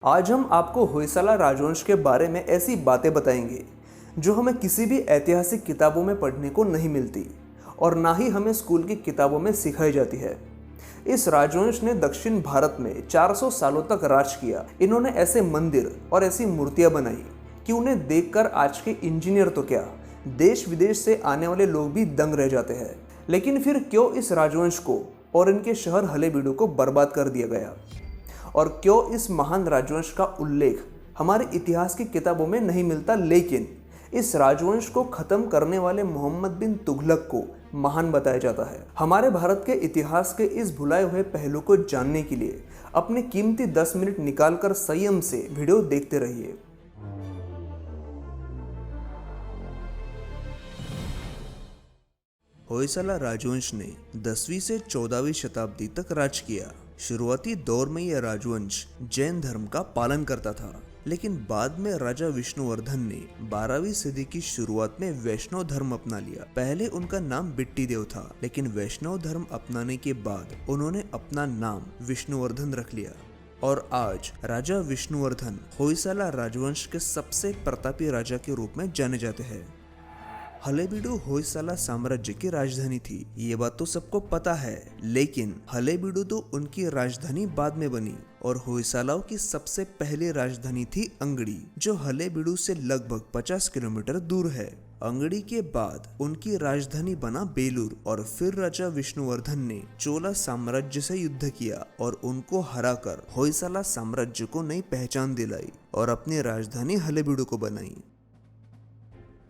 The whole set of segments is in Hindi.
आज हम आपको होयसला राजवंश के बारे में ऐसी बातें बताएंगे जो हमें किसी भी ऐतिहासिक किताबों में पढ़ने को नहीं मिलती और ना ही हमें स्कूल की किताबों में सिखाई जाती है। इस राजवंश ने दक्षिण भारत में 400 सालों तक राज किया। इन्होंने ऐसे मंदिर और ऐसी मूर्तियां बनाई कि उन्हें देखकर आज के इंजीनियर तो क्या, देश विदेश से आने वाले लोग भी दंग रह जाते हैं। लेकिन फिर क्यों इस राजवंश को और इनके शहर हलेबीडु को बर्बाद कर दिया गया, और क्यों इस महान राजवंश का उल्लेख हमारे इतिहास की किताबों में नहीं मिलता, लेकिन इस राजवंश को खत्म करने वाले मोहम्मद बिन तुगलक को महान बताया जाता है। हमारे भारत के इतिहास के इस भुलाए हुए पहलू को जानने के लिए अपने कीमती 10 मिनट निकालकर संयम से वीडियो देखते रहिए। होयसला राजवंश ने 10वीं से 14वीं शताब्दी तक राज किया। शुरुआती दौर में यह राजवंश जैन धर्म का पालन करता था, लेकिन बाद में राजा विष्णुवर्धन ने 12वीं सदी की शुरुआत में वैष्णव धर्म अपना लिया। पहले उनका नाम बिट्टी देव था, लेकिन वैष्णव धर्म अपनाने के बाद उन्होंने अपना नाम विष्णुवर्धन रख लिया और आज राजा विष्णुवर्धन होयसला राजवंश के सबसे प्रतापी राजा के रूप में जाने जाते हैं। हलेबीडु होयसला साम्राज्य की राजधानी थी, ये बात तो सबको पता है, लेकिन हलेबीडु तो उनकी राजधानी बाद में बनी और होयसलाओं की सबसे पहली राजधानी थी अंगड़ी, जो हलेबीडु से लगभग 50 किलोमीटर दूर है। अंगड़ी के बाद उनकी राजधानी बना बेलूर और फिर राजा विष्णुवर्धन ने चोला साम्राज्य से युद्ध किया और उनको हराकर होयसला साम्राज्य को नई पहचान दिलाई और अपनी राजधानी हलेबीडु को बनाई।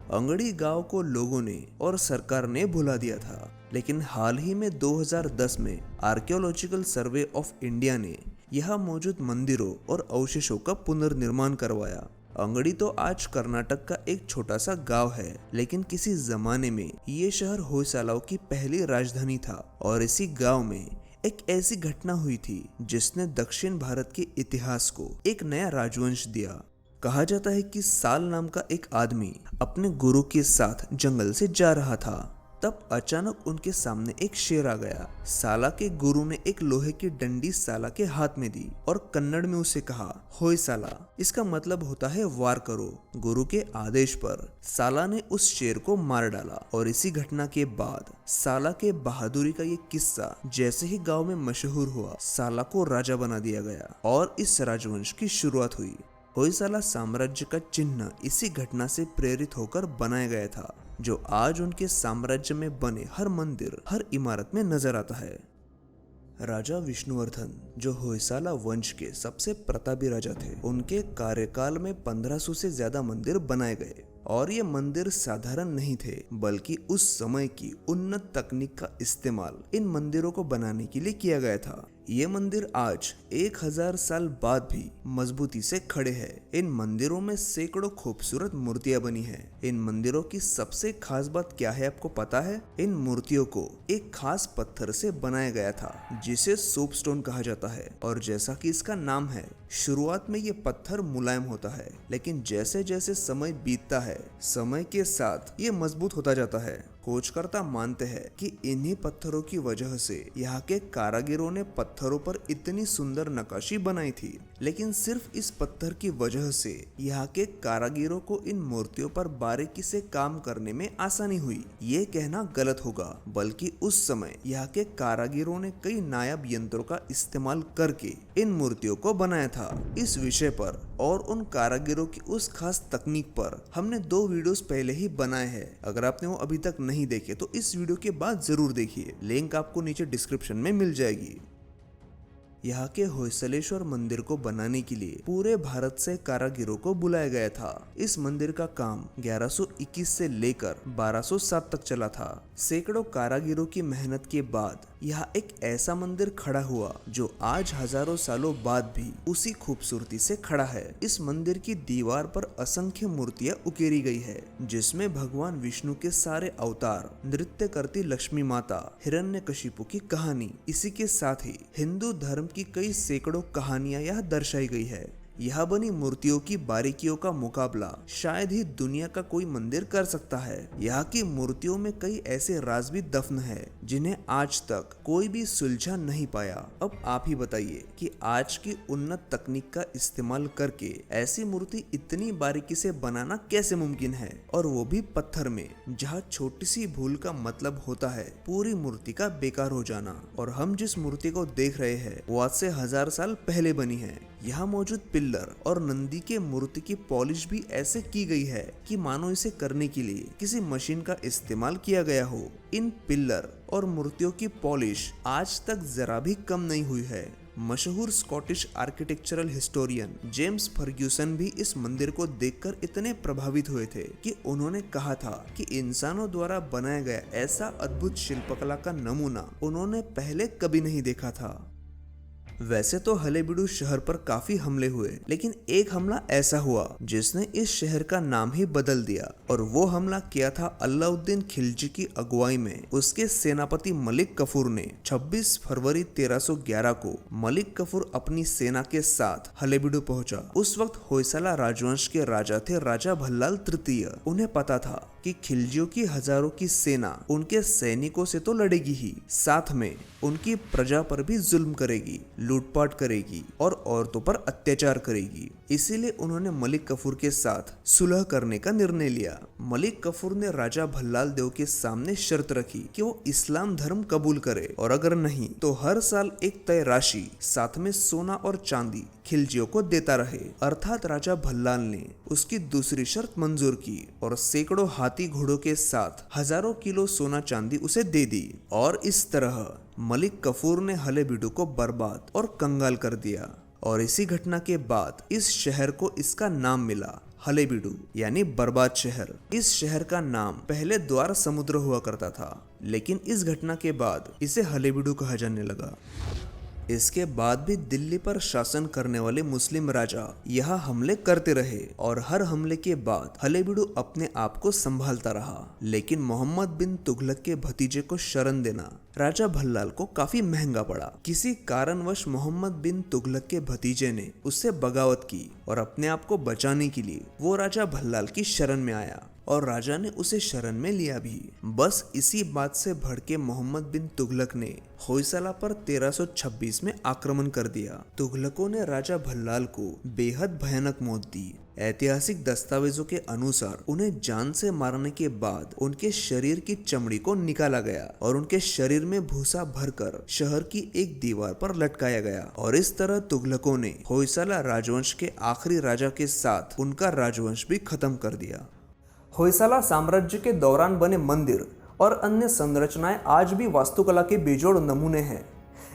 अंगड़ी गांव को लोगों ने और सरकार ने भुला दिया था, लेकिन हाल ही में 2010 में आर्कियोलॉजिकल सर्वे ऑफ इंडिया ने यहाँ मौजूद मंदिरों और अवशेषों का पुनर्निर्माण करवाया। अंगड़ी तो आज कर्नाटक का एक छोटा सा गांव है, लेकिन किसी जमाने में ये शहर होयसलाओं की पहली राजधानी था और इसी गांव में एक ऐसी घटना हुई थी जिसने दक्षिण भारत के इतिहास को एक नया राजवंश दिया। कहा जाता है कि साल नाम का एक आदमी अपने गुरु के साथ जंगल से जा रहा था, तब अचानक उनके सामने एक शेर आ गया। साला के गुरु ने एक लोहे की डंडी साला के हाथ में दी और कन्नड़ में उसे कहा, होयसला, इसका मतलब होता है वार करो। गुरु के आदेश पर साला ने उस शेर को मार डाला और इसी घटना के बाद साला के बहादुरी का ये किस्सा जैसे ही गांव में मशहूर हुआ, साला को राजा बना दिया गया और इस राजवंश की शुरुआत हुई। होयसला साम्राज्य का चिन्ह इसी घटना से प्रेरित होकर बनाया गया था, जो आज उनके साम्राज्य में बने हर मंदिर, हर इमारत में नजर आता है। राजा विष्णुवर्धन, जो होयसला वंश के सबसे प्रतापी राजा थे, उनके कार्यकाल में 1500 से ज्यादा मंदिर बनाए गए और ये मंदिर साधारण नहीं थे, बल्कि उस समय की उन्नत तकनीक का इस्तेमाल इन मंदिरों को बनाने के लिए किया गया था। ये मंदिर आज 1000 साल बाद भी मजबूती से खड़े हैं। इन मंदिरों में सैकड़ों खूबसूरत मूर्तियां बनी हैं। इन मंदिरों की सबसे खास बात क्या है, आपको पता है? इन मूर्तियों को एक खास पत्थर से बनाया गया था जिसे सोपस्टोन कहा जाता है, और जैसा कि इसका नाम है, शुरुआत में ये पत्थर मुलायम होता है, लेकिन जैसे जैसे समय बीतता है, समय के साथ ये मजबूत होता जाता है। खोजकर्ता मानते हैं कि इन्हीं पत्थरों की वजह से यहाँ के कारीगरों ने पत्थरों पर इतनी सुंदर नक्काशी बनाई थी, लेकिन सिर्फ इस पत्थर की वजह से यहाँ के कारीगरों को इन मूर्तियों पर बारीकी से काम करने में आसानी हुई। ये कहना गलत होगा, बल्कि उस समय यहाँ के कारीगरों ने कई नायाब यंत्रों का इस्तेमाल करके इन मूर्तियों को बनाया था। इस विषय पर और उन कारीगरों की उस खास तकनीक पर हमने 2 वीडियोस पहले ही बनाए हैं। अगर आपने वो अभी तक नहीं देखे तो इस वीडियो के बाद जरूर देखिए, लिंक आपको नीचे डिस्क्रिप्शन में मिल जाएगी। यहाँ के होयसलेश्वर मंदिर को बनाने के लिए पूरे भारत से कारीगरों को बुलाया गया था। इस मंदिर का काम 1121 से लेकर 1207 तक चला था। सैकड़ों कारीगरों की मेहनत के बाद यहाँ एक ऐसा मंदिर खड़ा हुआ जो आज हजारों सालों बाद भी उसी खूबसूरती से खड़ा है। इस मंदिर की दीवार पर असंख्य मूर्तियां उकेरी गई है, जिसमें भगवान विष्णु के सारे अवतार, नृत्य करती लक्ष्मी माता, हिरण्यकशिपु की कहानी, इसी के साथ ही हिंदू धर्म की कई सैकड़ों कहानियां यहाँ दर्शाई गई है। यहाँ बनी मूर्तियों की बारीकियों का मुकाबला शायद ही दुनिया का कोई मंदिर कर सकता है। यहाँ की मूर्तियों में कई ऐसे राज भी दफन है जिन्हें आज तक कोई भी सुलझा नहीं पाया। अब आप ही बताइए कि आज की उन्नत तकनीक का इस्तेमाल करके ऐसी मूर्ति इतनी बारीकी से बनाना कैसे मुमकिन है, और वो भी पत्थर में, जहाँ छोटी सी भूल का मतलब होता है पूरी मूर्ति का बेकार हो जाना। और हम जिस मूर्ति को देख रहे हैं वो आज से 1000 साल पहले बनी है। यहाँ मौजूद पिल्लर और नंदी के मूर्ति की पॉलिश भी ऐसे की गई है कि मानो इसे करने के लिए किसी मशीन का इस्तेमाल किया गया हो। इन पिल्लर और मूर्तियों की पॉलिश आज तक जरा भी कम नहीं हुई है। मशहूर Scottish architectural historian James Fergusson भी इस मंदिर को देखकर इतने प्रभावित हुए थे कि उन्होंने कहा था कि इंसानों द्वारा बनाया गया ऐसा अद्भुत शिल्पकला का नमूना उन्होंने पहले कभी नहीं देखा था। वैसे तो हलेबीडु शहर पर काफी हमले हुए, लेकिन एक हमला ऐसा हुआ जिसने इस शहर का नाम ही बदल दिया, और वो हमला किया था अलाउद्दीन खिलजी की अगुवाई में उसके सेनापति मलिक कफूर ने। 26 फरवरी 1311 को मलिक कफूर अपनी सेना के साथ हलेबीडु पहुंचा। उस वक्त होयसला राजवंश के राजा थे राजा भल्लाल तृतीय। उन्हें पता था कि खिलजियों की हजारों की सेना उनके सैनिकों से तो लड़ेगी ही, साथ में उनकी प्रजा पर भी जुल्म करेगी, लूटपाट करेगी और औरतों पर अत्याचार करेगी। इसीलिए उन्होंने मलिक कफूर के साथ सुलह करने का निर्णय लिया। मलिक कफूर ने राजा भल्लाल देव के सामने शर्त रखी कि वो इस्लाम धर्म कबूल करे, और अगर नहीं तो हर साल एक तय राशि साथ में सोना और चांदी खिलजियों को देता रहे। अर्थात राजा भल्लाल ने उसकी दूसरी शर्त मंजूर की और सैकड़ों हाथी घोड़ों के साथ हजारों किलो सोना चांदी उसे दे दी। और इस तरह मलिक कफूर ने हलेबीडु को बर्बाद और कंगाल कर दिया। और इसी घटना के बाद इस शहर को इसका नाम मिला, हलेबीडु यानी बर्बाद शहर। इस शहर का नाम पहले द्वार समुद्र हुआ करता था, लेकिन इस घटना के बाद इसे हलेबीडु कहा जाने लगा। इसके बाद भी दिल्ली पर शासन करने वाले मुस्लिम राजा यहाँ हमले करते रहे, और हर हमले के बाद हलेबीडु अपने आप को संभालता रहा। लेकिन मोहम्मद बिन तुगलक के भतीजे को शरण देना राजा भल्लाल को काफी महंगा पड़ा। किसी कारणवश मोहम्मद बिन तुगलक के भतीजे ने उससे बगावत की, और अपने आप को बचाने के लिए वो राजा भल्लाल की शरण में आया, और राजा ने उसे शरण में लिया भी। बस इसी बात से भड़के मोहम्मद बिन तुगलक ने होयसला पर 1326 में आक्रमण कर दिया। तुगलकों ने राजा भल्लाल को बेहद भयानक मौत दी। ऐतिहासिक दस्तावेजों के अनुसार उन्हें जान से मारने के बाद उनके शरीर की चमड़ी को निकाला गया और उनके शरीर में भूसा भरकर शहर की एक दीवार पर लटकाया गया। और इस तरह तुगलकों ने होयसला राजवंश के आखिरी राजा के साथ उनका राजवंश भी खत्म कर दिया। होयसला साम्राज्य के दौरान बने मंदिर और अन्य संरचनाएं आज भी वास्तुकला के बेजोड़ नमूने हैं,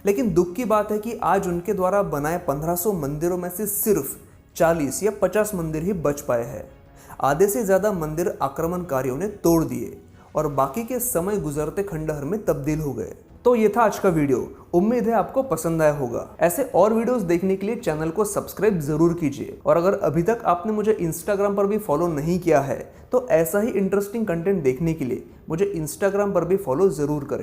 लेकिन दुख की बात है कि आज उनके द्वारा बनाए 1500 मंदिरों में से सिर्फ 40 या 50 मंदिर ही बच पाए हैं। आधे से ज्यादा मंदिर आक्रमणकारियों ने तोड़ दिए और बाकी के समय गुजरते खंडहर में तब्दील हो गए। तो ये था आज का वीडियो। उम्मीद है आपको पसंद आया होगा। ऐसे और वीडियोस देखने के लिए चैनल को सब्सक्राइब जरूर कीजिए, और अगर अभी तक आपने मुझे इंस्टाग्राम पर भी फॉलो नहीं किया है तो ऐसा ही इंटरेस्टिंग कंटेंट देखने के लिए मुझे इंस्टाग्राम पर भी फॉलो जरूर करें।